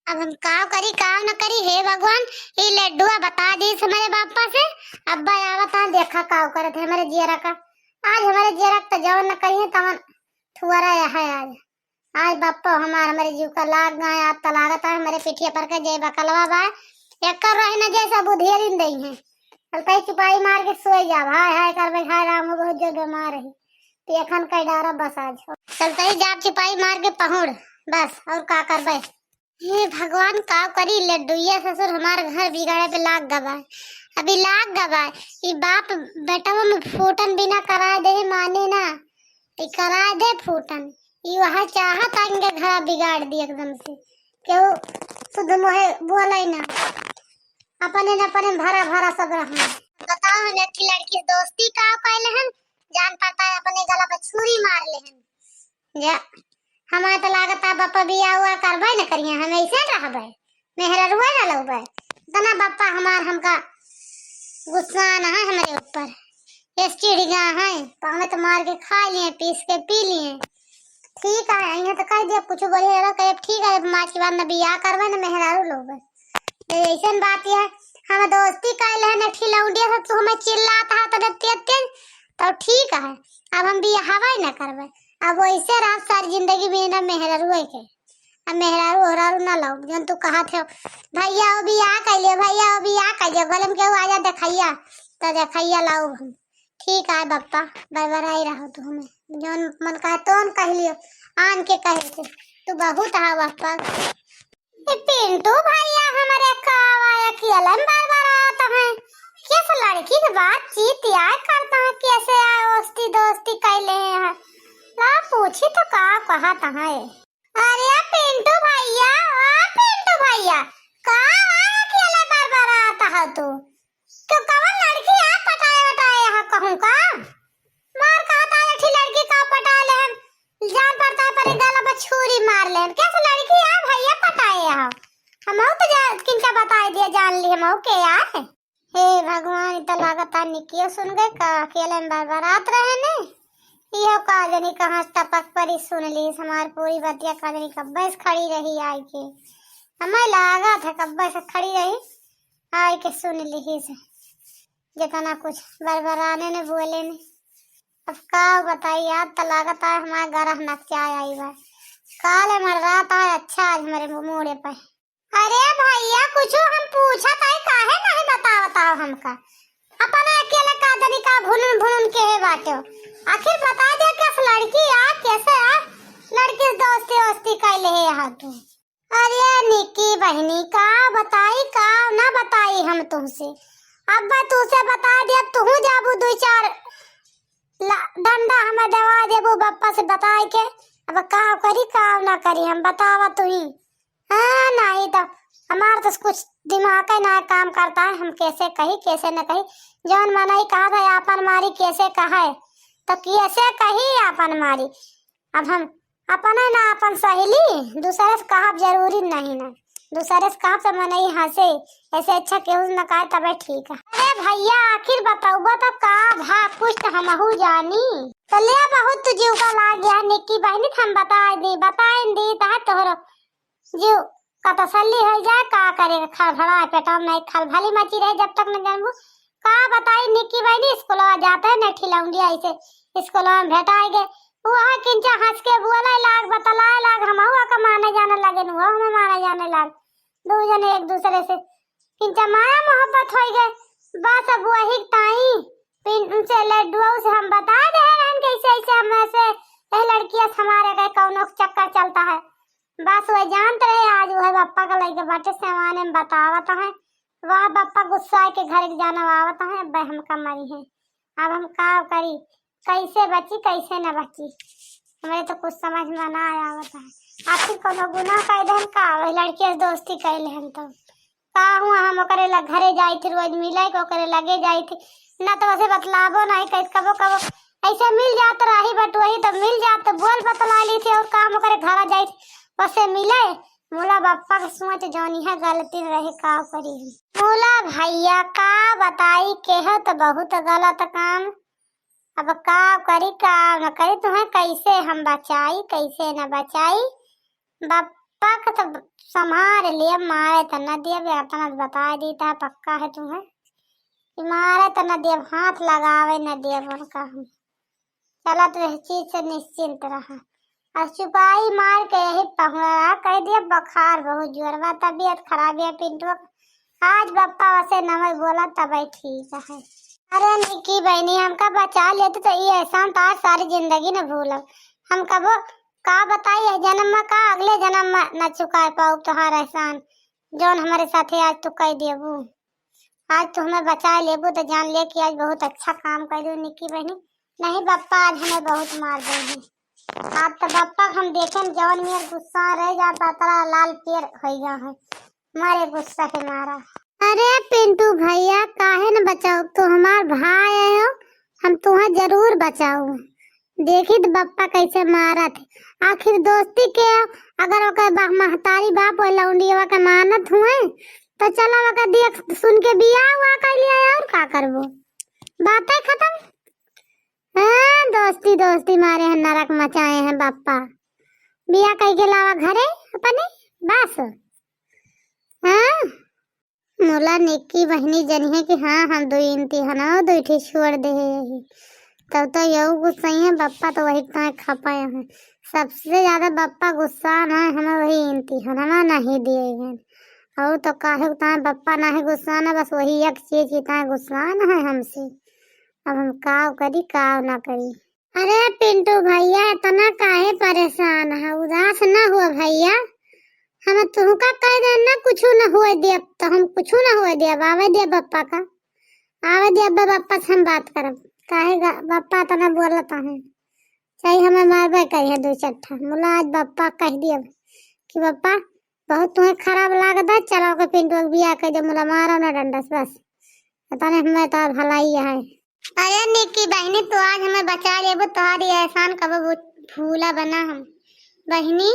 अब हम काव करी काव न करी, हे भगवान। ये लड्डुआ बता दी हमारे बापा से। अब्बा आवता देखा काव करत है हमारे जियरा का। आज हमारे जियरा तो जवन न करी है तवन थुआरा है आज। आज बापा हमारे जीव का लाग गए। आज तलागत है हमारे पिठिया पर के जय बकलवा बा एक कर रहे न जैसा बुधियरिन दई है। चलते चुपाई मार के सोई जा हाय हाय कर हाय राम बहुत जो बीमार है तो एखन कई डारा बस आज चलते ही जाप चिपाई मार के पहुड़ बस और का करबे। हे भगवान का करी लड्डुया ससुर हमारे घर बिगाड़े पे लाग गवा। अभी लाग गवा ये बाप बेटा में फूटन बिना करा दे माने ना। ये करा दे फूटन ये वहाँ चाहत आएंगे घर बिगाड़ दी एकदम से क्यों शुद्ध मोहे बोला ही ना अपने न अपने भरा भरा सब रहा। बताओ लड़की लड़की दोस्ती का पहले हम जान पाता है अपने गला पे छुरी मार ले हम जा हमारे तो लागत है बापा बिया हुआ करबे न करिए हम ऐसे रहबे मेहरा रुआ न लगबे तना बापा हमार हमका गुस्सा न है हमारे ऊपर इस चिड़िया है पावे तो मार के खा लिए पीस के पी लिए ठीक है यहाँ तो कह दिया कुछ बोले कहे ठीक है माँ की बात न बिया करबे न मेहरारू लोगे ऐसा बात है हम दोस्ती कर ले न खिलौड़िया से तू हमें चिल्लाता है तो तेज तो ठीक है अब हम बिया हवा न करबे। अब वैसे रहा सारी जिंदगी में ना मेहरारू के अब मेहरारू होरारू ना लो जन तू कहा थे भैया वो भी आ कहिए भैया वो भी आ कहिए गलम के आ जा देखैया तो देखैया लाओ हम ठीक है बापा बराबर आई रहो तू हमें जन मन का तो कह लियो आन के कहे थे तू बहुत है बापा। पिंटू भैया हमारे कावाया किलन बार-बार आता है किस लड़की से बातचीत यार करता है कैसे आए दोस्ती दोस्ती कैले हैं ला पूछी तो का कहा है। अरे पिंटू भैया का अकेले बार-बार आता है तू तो कौन लड़की है पटाए वटाए यहाँ कहूँ का मार कहता हैठी लड़की का पटा ले हम जान पड़ता है पर गला पर छुरी मार ले कैसे लड़की है भैया पटाए यहाँ हम तो किनका बता दिया जान ली हम के यार। हे भगवान इतना लागत निकियो सुन गए का अकेले में बार-बार आत रहे ने यो काजनी कहाँ टपक परी सुन ली हमारी पूरी बतिया काजनी कब्बे से खड़ी रही आई के हमें लगा था कब्बे से खड़ी रही आई के सुन ली से जितना कुछ बरबराने ने बोले ने अब का बताई याद तो लागत है हमारे घर नक्चा आई बा काले मर रात है अच्छा आज मेरे मुड़े पे। अरे भैया कुछ हम पूछा था काहे नहीं बताओ हमका अपने अकेले काजनी का भुन भुन के है बाटो आखिर बता दे किस लड़की आ कैसे आ लड़की दोस्ती वोस्ती कैले है यहाँ तू। अरे निकी बहनी का बताई का ना बताई हम तुमसे अब तुझसे बता दिया तू जाबू दो चार डंडा हमें दवा देबू बप्पा से बताई के अब का करी का ना करी हम बतावा तू ही। हाँ नहीं तो हमारा तो कुछ दिमाग ही ना काम करता है हम कैसे कही कैसे न कही जौन मना ही कहा था आपन मारी कैसे कहा है तो कैसे कही अपन मारी अब हम अपन है ना अपन सहेली दूसरे से कहा जरूरी नहीं ना दूसरे से कहा तो मन ही हंसे ऐसे अच्छा केहू न कहे तबे ठीक है। अरे भैया आखिर बताऊबा तो का भा कुछ तो हमहू जानी तो ले बहुत जीव का लाग गया निक्की बहनी हम बताए दी तोहरो जीव का तसल्ली हो जाए का करेगा खा भरा पेटा में खल भली मची रहे जब तक न जानबू का बताई निक्की बहनी स्कूलवा जाते है न खिलाऊंगी ऐसे स्कूलवा में भेटाई गए वहाँ किंचा हंस के बोला लाग बतलाए लाग हम हुआ का माने जाने लगे न हमें माने जाने लाग दो जने एक दूसरे से किंचा माया मोहब्बत हो गए बस अब वही ताई पिन से लड्डुआ से हम बता दे हम कैसे ऐसे हम ऐसे लड़कियां हमारे का कौनो चक्कर चलता है बस वह जानते रहे आज वह पापा का लेके बाटे से हमारे में बतावत है वह पापा गुस्सा के घर जाना आवत है अब हम कमरी है अब हम का करी कैसे बची कैसे न बची हमें तो कुछ समझ में ना आवत है आखिर कोनो गुनाह कर दे का लड़के से दोस्ती कैले हम तो का हुआ हम ओकरे ला घरे जाई थी रोज मिले को ओकरे लगे जाई थी ना तो वैसे बतलाबो नहीं कह कबो कबो ऐसे मिल जात रही बट वही तो मिल जात बोल बतला ली थी और काम ओकरे घर जाई थी वैसे मिले मोला बापा के सोच जौनी है गलती रहे का करी मोला भैया का बताई के है तो बहुत गलत काम अब का करी का न करी तुम्हें कैसे हम बचाई कैसे न बचाई बप्पा का तो संभाल लिए, मारे तो न दिए, अपना बता देता है पक्का है तुम्हें कि मारे तो न दिए, हाथ लगावे न दिए उनका हम। चला तो इस चीज से निश्चिंत रहा। और चुपाई मार के यही पहुंचा कह दिया बुखार बहुत जोर बा, तबीयत खराब है पिंटू। आज बप्पा वैसे नमः बोला तब ठीक है। अरे निक्की बहनी हमका बचा लेते तो ये एहसान तो आज सारी जिंदगी न भूलो। हम कबो का बताइए जन्म में का अगले जन्म में न चुका पाऊ तुम्हारा एहसान जौन हमारे साथे आज तू कह देबू। आज तू हमें बचा लेबू तो जान ले कि आज बहुत अच्छा काम कर दू निक्की बहनी। नहीं बप्पा आज हमें बहुत मार देंगे। आज तो बप्पा हम देखें जौन मेरे गुस्सा रह जाता तरा लाल पेड़ हो गया है मारे गुस्सा के मारा। अरे पिंटू भैया काहे न बचाओ, तो हमार भाई है, हम तुम्हें जरूर बचाओ। देखी तो बप्पा कैसे मारा थे, आखिर दोस्ती के अगर ओकर महतारी बाप और लौंडिया के मानत हुए तो चला वका देख सुन के बिया हुआ कर लिया और का करबो, बातें खत्म। हाँ दोस्ती दोस्ती मारे हैं नरक मचाए हैं बप्पा। बिया कह के लावा घरे अपने बस। हाँ मोला निक्की बहनी जनी है कि हाँ हम दो इम्तिहान दो ठी छोड़ दे यही तब तो यू गुस्सा है बप्पा तो वही तो खपाए हैं। सबसे ज्यादा बप्पा गुस्सा न है हमें वही इम्तिहान नहीं दिए हैं और तो काहे उतना बप्पा ना है गुस्सा न, बस वही एक चीज इतना गुस्सा न है हमसे। अब हम काव करी काव ना करी। अरे पिंटू भैया इतना काहे परेशान है, उदास न हुआ भैया। हम तुमका कह दे ना कुछ न हुए दे तो हम कुछ न हुए दे आवे दे बप्पा का आवे दे बप्पा से हम बात करब। काहे बप्पा तना बोलता है चाहे हमें मारबे करिए दो चट्ठा। मुला आज बप्पा कह दिया कि बप्पा बहुत तुम्हें खराब लागता चलो के पिंटू के बिया कह दे मुला मारो ना डंडस बस पता नहीं हमें तो भलाई है। अरे निक्की बहनी तो आज हमें बचा लेबो, तुम्हारी एहसान कब भूला बना हम बहनी।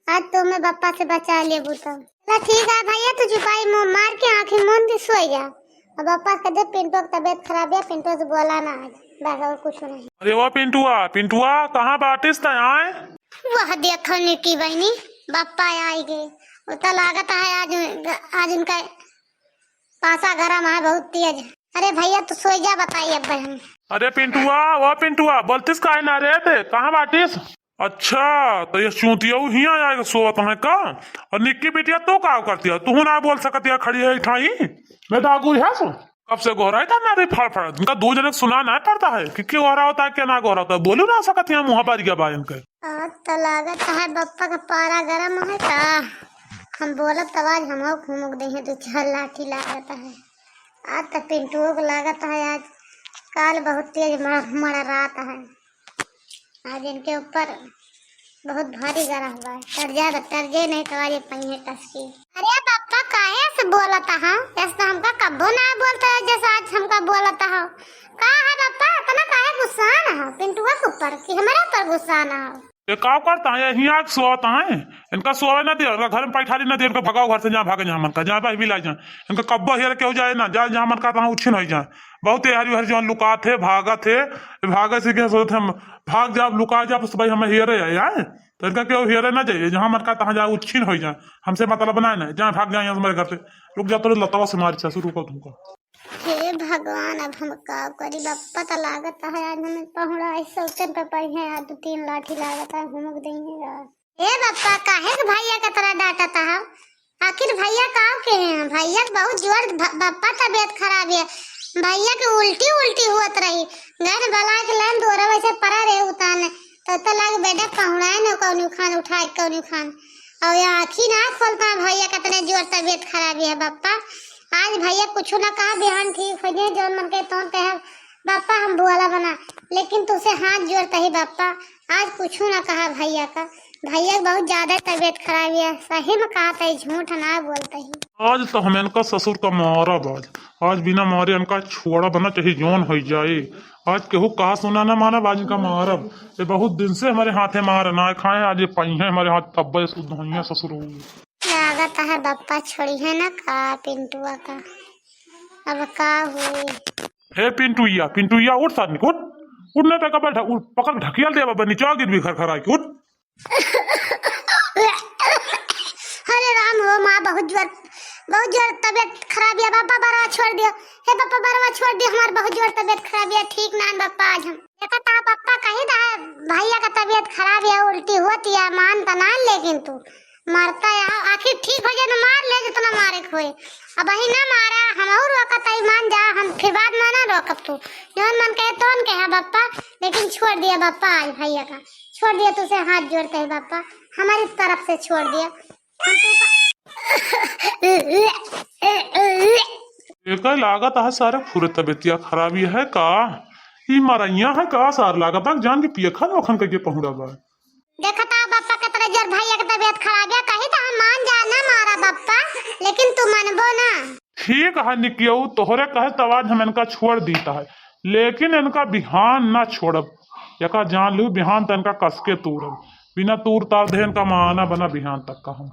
आज तो मैं बप्पा से बचा लेबू तो ठीक है भैया, तू चुपाई मुंह मार के आंखें मूंद के सो जा। अब बप्पा कह दे पिंटू की तबीयत खराब है, पिंटू से बोला ना आज बस और कुछ नहीं। अरे वो पिंटुआ पिंटुआ कहाँ बाटिस त आए? वह देखो निक्की बहनी बप्पा आई गए, उतना लागत है आज उनका पासा गरम है बहुत तेज। अरे भैया तू सो जा बताइए अब बहन। अरे पिंटुआ वो पिंटुआ बोलतिस काहे ना रे थे कहाँ बाटिस? अच्छा तो ये चूतिया ही आएगा सोवत है का? और निक्की बिटिया तो का करती है तू ना बोल सकती है खड़ी है ठाई मैं दागू है सो कब से गोरा था ना रे फड़ फड़ उनका दो जने सुना ना पड़ता है कि क्यों गोरा होता है क्या ना गोरा होता है बोलू ना सकती है मुँह पर गया बायन के। तो लागत है बप्पा का पारा गरम है का हम बोलत तब आज हम घूमुक दे तो चल लाठी लागत है। आज तो पिंटू को लागत है आज काल बहुत तेज मरा रात है, आज इनके ऊपर बहुत भारी गरम हुआ है तरजे नहीं तो आज पहिए टसकी। अरे पापा काहे से बोलता है ऐसा हमका कब्बो ना बोलता है जैसा आज हमका बोलता है। का है पापा इतना काहे गुस्सा ना हो पिंटुआ के ऊपर कि हमारे ऊपर गुस्सा ना हो। ये का करता है यही आग सोता है इनका सोवे ना दे इनका घर में पैठारी ना दे इनका भगाओ घर से जहाँ भागे जहाँ मन का जहाँ भाई भी ला जाए इनका कब्बा हेर के हो जाए ना जहाँ जहाँ मन का तहाँ उच्छिन हो जाए। बहुत हरी हरी जहाँ लुका थे भागा से क्या सोचते हम भाग जा लुका जा भाई हमें हेरे आए तो इनका क्यों हेरे ना जाइए जहाँ मन का तहाँ जाए उच्छिन हो जाए हमसे मतलब बनाए ना जहाँ भाग जाए हमारे घर से रुक जा तो लतावा से मारी शुरू कर तुमको। हे भगवान अब हम का करी बप्पा तो लागत है आज हमें पहुड़ा ऐसे उतन पे पड़ी है आज 2-3 लाठी लागत है घुमक देंगे। हे बप्पा काहे के भैया का तरह डांटता है आखिर भैया काव के हैं भैया बहुत जोर बप्पा तबीयत खराब है भैया के उल्टी होत रही घर बला के लान दोरा वैसे पड़ा रहे उताने तो लाग बेटा पहुड़ा न कौनी खान उठाए कौनी खान और ये आखिर ना खोलता भैया का इतने जोर तबीयत खराब है बप्पा। आज भैया कुछ ना कहा बिहान ठीक हो जाए जो मन के तो कहे बापा हम बोला बना लेकिन तुझसे हाथ जोड़ता ही बापा आज कुछ ना कहा भैया का भैया बहुत ज्यादा तबीयत खराब है सही में कहा था झूठ ना बोलता ही। आज तो हम इनका ससुर का मारा आज बिना मारे इनका छोड़ा बना चाहिए जोन हो जाए। आज केहू कहा सुना ना माना आज इनका मारब ये बहुत दिन से हमारे हाथे मार ना खाए आज ये पाई है हमारे हाथ तब्बे शुद्ध हुई ससुर लागत है बप्पा छोड़ी है ना का पिंटुआ का अब का हुई। हे पिंटुया उठ साथ उठ उठने तक बैठा उठ पकड़ ढकियल दे बाबा नीचे गिर भी खर खरा उठ। बहुत जोर तबीयत खराब है बापा, बरवा छोड़ दियो। हे बापा बरवा छोड़ दियो, हमार बहुत जोर तबीयत खराब है, ठीक ना बापा। आज हम देखा था पापा कहीं था भैया का तबीयत खराब है, उल्टी होती है, मान तना, लेकिन तू मारता है आखिर ठीक हो जाए ना, मार ले जितना मारे खोए। अब वही ना मारा हम और रोकत आई, मान जा हम फिर बाद में ना रोकब, तू जौन मन कहे तोन कहे बापा। लेकिन छोड़ दिया बापा, आज भैया का छोड़ दिया, तुझसे हाथ जोड़ते है बापा, हमारी तरफ से छोड़ दिया। एक लागत है सारे पूरे तबीयतिया खराबी है का, ई मरैया है का सार लागत है जान के पियखन ओखन के पहुंचा बा। देखा था बापा कितना जोर भैया की तबीयत खराब है, कहीं तो हम मान जा ना मारा बापा, लेकिन तू मानबो ना। ठीक है निकियो, तोहरे कहे तवाज हम इनका छोड़ दीता है, लेकिन इनका बिहान ना छोड़ब, यका जान लू बिहान तो इनका कसके तूरब, बिना तूर तार दे इनका माना बना बिहान तक का हम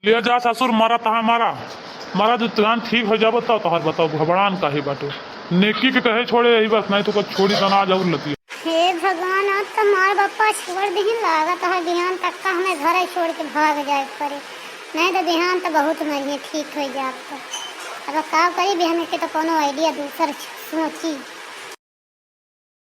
ले जा ससुर। मारा तहा मारा जो तुरंत ठीक हो जाबो तब तोहर बताओ घबरान काहे बाटो, नेकी के कहे छोड़े यही बस, नहीं तो कुछ छोड़ी तना जरूर लती। हे भगवान, अब तो मार बापा छोड़ दी लागत है, बिहान तक का हमें घर छोड़ के भाग जाए पड़े, नहीं तो बिहान तो बहुत मरिए ठीक हो जाए। अब का करी बिहान के तो कोनो आइडिया दूसर सोची।